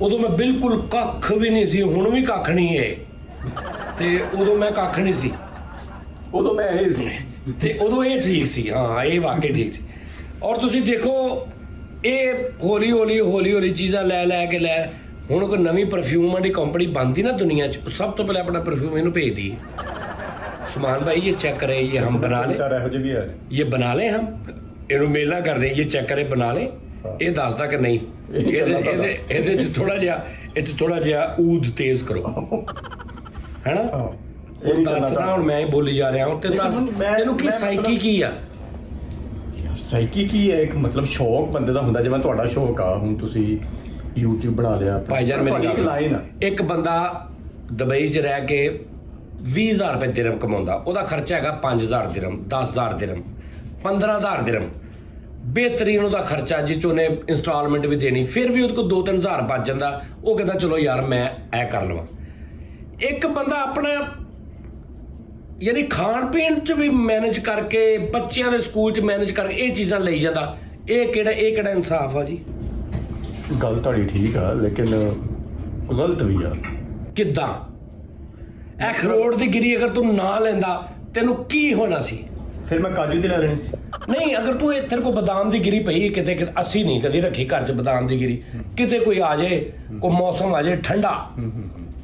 A: ਉਦੋਂ ਮੈਂ ਬਿਲਕੁਲ ਕੱਖ ਵੀ ਨਹੀਂ ਸੀ, ਹੁਣ ਵੀ ਕੱਖ ਨਹੀਂ ਹੈ, ਤੇ ਉਦੋਂ ਮੈਂ ਕੱਖ ਨਹੀਂ ਸੀ,
B: ਉਦੋਂ ਮੈਂ ਇਹ ਸੀ,
A: ਤੇ ਉਦੋਂ ਇਹ ਠੀਕ ਸੀ। ਹਾਂ ਇਹ ਵਾਕਈ ਠੀਕ ਸੀ। ਔਰ ਤੁਸੀਂ ਦੇਖੋ ਇਹ ਹੌਲੀ ਹੌਲੀ ਚੀਜ਼ਾਂ ਲੈ ਕੇ ਹੁਣ ਕੋਈ ਨਵੀਂ ਪਰਫਿਊਮ ਵਾਲੀ ਕੰਪਨੀ ਬਣਦੀ ਨਾ ਦੁਨੀਆ 'ਚ, ਸਭ ਤੋਂ ਪਹਿਲਾਂ ਆਪਣਾ ਪਰਫਿਊਮ ਇਹਨੂੰ ਭੇਜਦੀ है, सुमान भाई ये चेक करें, ये हम बना लें, ये बना लें, हम ਇਹਨੂੰ ਮੇਲ ਨਾ ਕਰਦੇ, ਇਹ ਚੈੱਕ ਕਰੇ ਬਣਾ ਲੈ। ਇਹ ਦੱਸਦਾ ਕਿ ਨਹੀਂ, ਇਹਦੇ 'ਚ ਥੋੜਾ ਜਿਹਾ ਊਦ ਤੇਜ਼ ਕਰੋ, ਹੈਨਾ? ਦੱਸਣਾ ਹੁਣ ਮੈਂ ਬੋਲੀ ਜਾ ਰਿਹਾ ਹਾਂ, ਤੈਨੂੰ ਕੀ ਸਾਈਕੀ ਕੀ ਆ?
B: ਸਾਈਕੀ ਕੀ ਹੈ? ਇੱਕ ਮਤਲਬ ਸ਼ੌਕ ਬੰਦੇ ਦਾ ਹੁੰਦਾ, ਜਿਵੇਂ ਤੁਹਾਡਾ ਸ਼ੌਕ ਆ, ਹੁਣ ਤੁਸੀਂ YouTube ਬਣਾ ਲਿਆ
A: ਭਾਈਜਾਨ। ਮੇਰੀ ਗੱਲ, ਇੱਕ ਬੰਦਾ ਦੁਬਈ 'ਚ ਰਹਿ ਕੇ 20,000 ਰੁਪਏ ਦਿਰਹਮ ਕਮਾਉਂਦਾ, ਉਹਦਾ ਖਰਚਾ ਹੈਗਾ 5,000 ਦਿਰਹਮ, 10,000 ਦਿਰਹਮ, 15,000 ਦਿਰਹਮ, ਬਿਹਤਰੀਨ ਉਹਦਾ ਖਰਚਾ, ਜਿਸ 'ਚ ਉਹਨੇ ਇੰਸਟਾਲਮੈਂਟ ਵੀ ਦੇਣੀ, ਫਿਰ ਵੀ ਉਹਦੇ ਕੋਲ 2-3,000 ਬਚ ਜਾਂਦਾ। ਉਹ ਕਹਿੰਦਾ ਚਲੋ ਯਾਰ ਮੈਂ ਇਹ ਕਰ ਲਵਾਂ। ਇੱਕ ਬੰਦਾ ਆਪਣਾ ਯਾਨੀ ਖਾਣ ਪੀਣ 'ਚ ਵੀ ਮੈਨੇਜ ਕਰਕੇ, ਬੱਚਿਆਂ ਦੇ ਸਕੂਲ 'ਚ ਮੈਨੇਜ ਕਰਕੇ ਇਹ ਚੀਜ਼ਾਂ ਲਈ ਜਾਂਦਾ, ਇਹ ਕਿਹੜਾ ਇਨਸਾਫ ਆ ਜੀ?
B: ਗੱਲ ਤੁਹਾਡੀ ਠੀਕ ਆ, ਲੇਕਿਨ ਗਲਤ ਵੀ ਆ।
A: ਕਿੱਦਾਂ? ਇਹ ਖਰੋੜ ਦੀ ਗਿਰੀ ਅਗਰ ਤੂੰ ਨਾ ਲੈਂਦਾ ਤੈਨੂੰ ਕੀ ਹੋਣਾ ਸੀ?
B: ਫਿਰ ਮੈਂ ਕਾਜੂ ਦੀ ਲੈ ਲੈਣੀ ਸੀ।
A: ਨਹੀਂ ਅਗਰ ਤੂੰ ਤੇਰੇ ਕੋਲ ਬਦਾਮ ਦੀ ਗਿਰੀ ਪਈ, ਕਿਤੇ ਅਸੀਂ ਨਹੀਂ ਕਦੀ ਰੱਖੀ ਘਰ 'ਚ ਬਦਾਮ ਦੀ ਗਿਰੀ, ਕਿਤੇ ਕੋਈ ਆ ਜਾਏ, ਕੋਈ ਮੌਸਮ ਆ ਜਾਏ ਠੰਡਾ,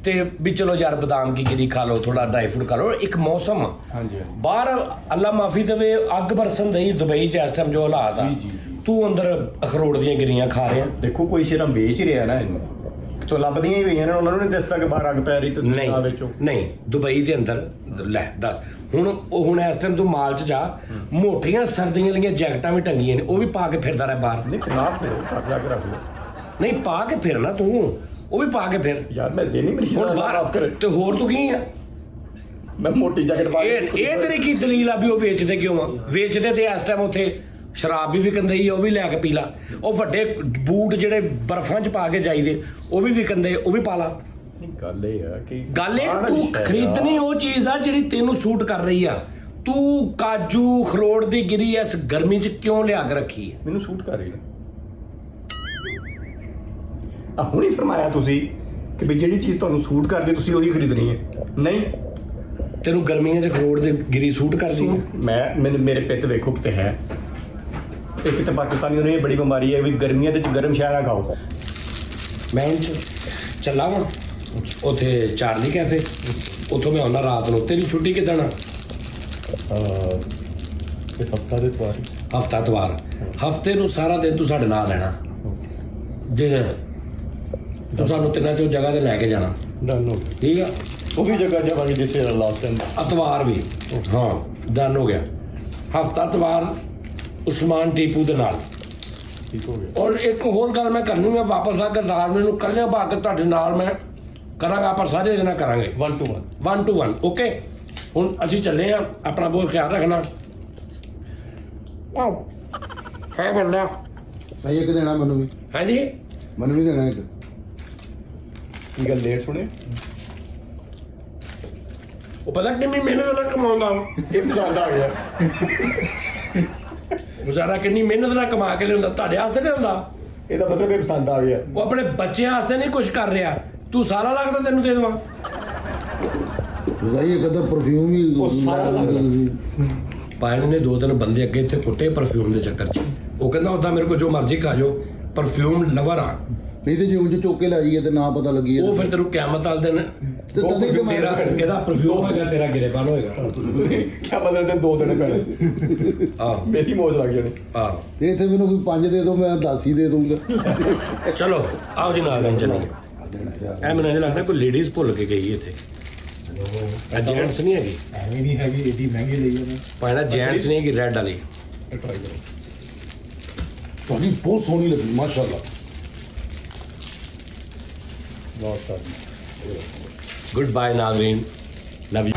A: ਤੇ ਵੀ ਚਲੋ ਯਾਰ ਬਦਾਮ ਦੀ ਗਿਰੀ ਖਾ ਲਓ, ਥੋੜਾ ਡਰਾਈ ਫਰੂਟ ਖਾ ਲਓ, ਇੱਕ ਮੌਸਮ ਬਾਹਰ ਅੱਲਾ ਮਾਫੀ ਦੇਵੇ ਅੱਗ ਬਰਸਨ ਦਈ ਦੁਬਈ 'ਚ ਇਸ ਟਾਈਮ ਜੋ ਹਾਲਾਤ ਆ, ਤੂੰ ਅੰਦਰ ਅਖਰੋੜ ਦੀਆਂ ਗਿਰੀਆਂ ਖਾ ਰਿਹਾ।
B: ਦੇਖੋ ਕੋਈ ਸ਼ੇਰਾਂ ਵੇਚ ਰਿਹਾ ਨਾ ਇਹਨੂੰ, तो ਲੱਭਦੀਆਂ ਹੀ ਪਈਆਂ ਨੇ, ਉਹਨਾਂ ਨੂੰ ਨਹੀਂ ਦੱਸਦਾ ਕਿ ਬਾਹਰ ਅੱਗ ਪੈ ਰਹੀ ਤੇ ਤੁਸੀਂ ਨਾ ਵੇਚੋ।
A: ਨਹੀਂ ਦੁਬਈ ਦੇ ਅੰਦਰ ਲੈ ਦੱਸ, ਹੁਣ ਇਸ ਟਾਈਮ ਤੂੰ ਮਾਲ 'ਚ ਜਾ, ਮੋਟੀਆਂ ਸਰਦੀਆਂ ਦੀਆਂ ਜੈਕਟਾਂ ਵੀ ਟੰਗੀਆਂ ਨੇ, ਉਹ ਵੀ ਪਾ ਕੇ ਫਿਰਦਾ ਰਿਹਾ ਬਾਹਰ।
B: ਨਹੀਂ ਖਰਾਬ ਕਰੋ, ਘਰ ਜਾ ਕੇ ਰੱਖ ਲਓ।
A: ਨਹੀਂ ਪਾ ਕੇ ਫਿਰਨਾ ਤੂੰ, ਉਹ ਵੀ ਪਾ ਕੇ ਫਿਰ।
B: ਯਾਰ ਮੈਂ ਜ਼ੇਨੀ ਮਰੀਜ਼
A: ਹੁਣ ਬਾਹਰ ਤੇ ਹੋਰ ਤੂੰ ਕੀ ਆ?
B: ਮੈਂ ਮੋਟੀ ਜੈਕਟ ਪਾ ਕੇ।
A: ਇਹ ਤੇਰੀ ਕੀ ਦਲੀਲ ਆ ਵੀ ਉਹ ਵੇਚਦੇ ਕਿਉਂ ਆ? ਵੇਚਦੇ ਤੇ ਇਸ ਟਾਈਮ ਉੱਥੇ ਸ਼ਰਾਬ ਵੀ ਵਿਕਣ ਦਈ ਉਹ ਵੀ ਲੈ ਕੇ ਪੀ ਲਾ। ਉਹ ਵੱਡੇ ਬੂਟ ਜਿਹੜੇ ਬਰਫਾਂ 'ਚ ਪਾ ਕੇ ਜਾਈਦੇ ਉਹ ਵੀ ਵਿਕਣ ਦੇ, ਉਹ ਵੀ ਪਾ ਲਾ।
B: ਗੱਲ ਇਹ ਆ ਕਿ
A: ਗੱਲ ਇਹ ਤੂੰ ਖਰੀਦਣੀ ਉਹ ਚੀਜ਼ ਆ ਜਿਹੜੀ ਤੈਨੂੰ ਸੂਟ ਕਰ ਰਹੀ ਆ। ਤੂੰ ਕਾਜੂ ਖਰੋੜ ਦੀ ਗਿਰੀ ਇਸ ਗਰਮੀ 'ਚ ਕਿਉਂ ਲਿਆ ਕੇ ਰੱਖੀ ਹੈ?
B: ਮੈਨੂੰ ਸੂਟ ਕਰ ਰਹੀ ਨਾ। ਆ ਹੁਣੀ ਫਰਮਾਇਆ ਤੁਸੀਂ ਕਿ ਵੀ ਜਿਹੜੀ ਚੀਜ਼ ਤੁਹਾਨੂੰ ਸੂਟ ਕਰਦੀ ਤੁਸੀਂ ਉਹੀ ਖਰੀਦਣੀ ਹੈ। ਨਹੀਂ,
A: ਤੈਨੂੰ ਗਰਮੀਆਂ 'ਚ ਖਰੋੜ ਦੀ ਗਿਰੀ ਸੂਟ ਕਰਦੀ ਹੈ?
B: ਮੇਰੇ ਪਿੱਤ ਵੇਖੋ ਕਿਤੇ ਹੈ। ਇੱਕ ਤਾਂ ਪਾਕਿਸਤਾਨੀ ਨੂੰ ਇਹ ਬੜੀ ਬਿਮਾਰੀ ਹੈ ਵੀ ਗਰਮੀਆਂ ਦੇ ਵਿੱਚ ਗਰਮ ਸ਼ਾਇ ਨਾ ਖਾਓ।
A: ਮੈਂ ਹੁਣ ਚੱਲਾਂ ਹੁਣ ਉੱਥੇ ਚਾਰਲੀ ਕੈਫੇ, ਉੱਥੋਂ ਮੈਂ ਆਉਣਾ ਰਾਤ ਨੂੰ। ਤੇਰੀ ਛੁੱਟੀ ਕਿੱਦਣ ਆ?
B: ਹਫਤਾ ਦੇ ਤਵਾਰ
A: ਹਫਤਾ ਐਤਵਾਰ। ਹਫਤੇ ਨੂੰ ਸਾਰਾ ਦਿਨ ਤੂੰ ਸਾਡੇ ਨਾਲ ਰਹਿਣਾ। ਜੇ ਤੂੰ ਸਾਨੂੰ ਤਿੰਨਾਂ ਚੋਂ ਜਗ੍ਹਾ ਤੇ ਲੈ ਕੇ ਜਾਣਾ,
B: ਡਨ ਹੋ
A: ਠੀਕ ਆ?
B: ਉਹ ਵੀ ਜਗ੍ਹਾ ਜਾਵਾਂਗੇ ਜਿੱਥੇ ਲਾਸਟ ਟਾਈਮ
A: ਐਤਵਾਰ ਵੀ, ਹਾਂ ਡਨ ਹੋ ਗਿਆ। ਹਫਤਾ ਐਤਵਾਰ ਉਸਮਾਨ ਟੀਪੂ ਦੇ ਨਾਲ।
B: ਠੀਕ ਹੋ ਗਿਆ।
A: ਔਰ ਇੱਕ ਹੋਰ ਗੱਲ ਮੈਂ ਕਰਨੀ, ਮੈਂ ਵਾਪਸ ਆ ਕੇ ਰਾਤ ਮੈਨੂੰ ਕੱਲਿਆਂ ਪਾ ਕੇ ਤੁਹਾਡੇ ਨਾਲ ਮੈਂ ਕਰਾਂਗਾ, ਆਪਾਂ ਸਾਰੇ ਜਣਾ ਕਰਾਂਗੇ
B: 1 to 1
A: 1 to 1 ਓਕੇ। ਹੁਣ ਅਸੀਂ ਚੱਲੇ ਆ, ਆਪਣਾ ਬਹੁਤ ਖਿਆਲ ਰੱਖਣਾ। ਵਾਓ ਹੈ ਬੰਦਾ।
C: ਭਾਈ ਇੱਕ ਦੇਣਾ ਮੈਨੂੰ ਵੀ,
A: ਹਾਂਜੀ
C: ਮੈਨੂੰ ਵੀ ਦੇਣਾ ਇੱਕ।
B: ਕੀ ਗੱਲ ਲੇਟ ਸੁਣੇ?
A: ਉਹ ਪਤਾ ਕਿੰਨੀ ਮਿਹਨਤ ਨਾਲ ਕਮਾਉਂਦਾ
B: ਇਹ ਪਸੰਦ ਆ ਗਿਆ।
A: ਗੁਜ਼ਾਰਾ ਕਿੰਨੀ ਮਿਹਨਤ ਨਾਲ ਕਮਾ ਕੇ ਲਿਆਉਂਦਾ, ਤੁਹਾਡੇ ਵਾਸਤੇ ਨਹੀਂ ਹੁੰਦਾ।
B: ਇਹਦਾ ਮਤਲਬ ਇਹ ਪਸੰਦ ਆ ਗਿਆ।
A: ਉਹ ਆਪਣੇ ਬੱਚਿਆਂ ਵਾਸਤੇ ਨਹੀਂ ਕੁਝ ਕਰ ਰਿਹਾ। ਤੂੰ ਸਾਰਾ ਲੱਗਦਾ ਤੈਨੂੰ ਦੇ ਦੇਵਾਂ।
C: ਭਾਈ ਇੱਕ ਤਾਂ ਪਰਫਿਊਮ ਹੀ
B: ਉਹ ਸਾਰਾ ਲੱਗਦਾ।
A: ਪਾਇਨ ਨੇ 2-3 ਬੰਦੇ ਅੱਗੇ ਇੱਥੇ ਕੁੱਟੇ ਪਰਫਿਊਮ ਦੇ ਚੱਕਰ 'ਚ। ਉਹ ਕਹਿੰਦਾ ਉੱਦਾਂ ਮੇਰੇ ਕੋਲ ਜੋ ਮਰਜ਼ੀ ਖਾ ਜਾਓ, ਪਰਫਿਊਮ ਲਵਰ ਆ।
C: ਨਹੀਂ ਤੇ ਜੇ ਉਂਝ ਚੁੱਕ ਕੇ ਲਾਈਏ ਤੇ ਨਾ ਪਤਾ ਲੱਗੀ
A: ਉਹ ਫਿਰ ਤੈਨੂੰ ਕਿਆਮਤ ਵਾਲੇ ਦਿਨ
C: ਤੇ ਤਦੇ ਕਮਾਇਆ
A: ਤੇਰਾ ਇਹਦਾ ਪਰਫਿਊਮ ਹੋਏਗਾ, ਤੇਰਾ ਗਿਰੇਬਾਨ ਹੋਏਗਾ।
B: ਕਿਆ ਮਤਲਬ ਤੇ 2 ਦਿਨ ਪੈਣੇ।
A: ਆਹ
B: ਮੇਰੀ ਮੌਜ ਲੱਗ ਜਾਣੀ।
A: ਆਹ
C: ਤੇ ਇੱਥੇ ਮੈਨੂੰ ਕੋਈ 5 ਦੇ ਦੋ, ਮੈਂ 10 ਹੀ ਦੇ ਦੂੰਗਾ।
A: ਚਲੋ ਆਓ ਜੀ ਨਾਲ ਲੈਣ ਚੱਲੀਏ।
C: ਦੇਣਾ ਯਾਰ,
A: ਇਹ ਮੈਨੂੰ ਇੰਝ ਲੱਗਦਾ ਕੋਈ ਲੇਡੀਜ਼ ਭੁੱਲ ਕੇ ਗਈ ਇੱਥੇ। ਜੈਂਟਸ ਨਹੀਂ ਹੈਗੀ,
D: ਐਵੇਂ ਨਹੀਂ ਹੈਗੀ, ਏਡੀ ਮਹਿੰਗੀ ਲਈ ਉਹਨੇ।
A: ਪਾਇਨਾ ਜੈਂਟਸ ਨਹੀਂ ਹੈਗੀ, ਰੈੱਡ ਵਾਲੀ।
B: ਟਰਾਈ ਕਰੋ।
C: ਤੁਹਾਡੀ ਬਹੁਤ ਸੋਹਣੀ ਲੱਗੀ ਮਾਸ਼ਾਅੱਲਾ।
B: ਬਹੁਤ ਸਾਰੀ।
A: ਗੁੱਡ ਬਾਏ ਨਾਜ਼ਰੀਨ, ਲਵ ਯੂ।